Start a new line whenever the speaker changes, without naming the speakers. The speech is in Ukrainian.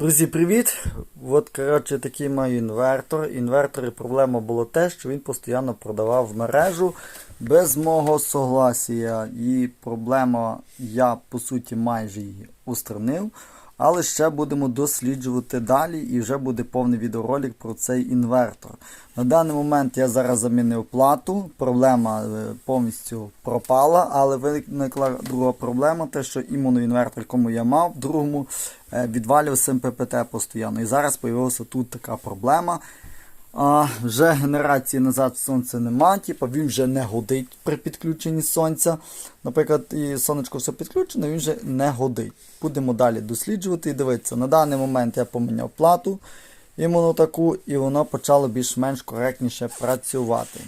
Друзі, привіт! От, коротше, такий маю інвертор. Інвертор, і проблема була те, що він постійно продавав в мережу без мого согласія. І проблема, я по суті майже її устранив. Але ще будемо досліджувати далі і вже буде повний відеоролик про цей інвертор. На даний момент я зараз замінив плату, проблема повністю пропала, але виникла друга проблема, те, що імуноінвертор, якому я мав, в другому відвалювався МППТ постійно. І зараз з'явилася тут така проблема. Вже генерації назад сонця нема, він вже не годить при підключенні сонця. Наприклад, і сонечко все підключено, він вже не годить. Будемо далі досліджувати і дивитися. На даний момент я поміняв плату іменно таку, і воно почало більш-менш коректніше працювати.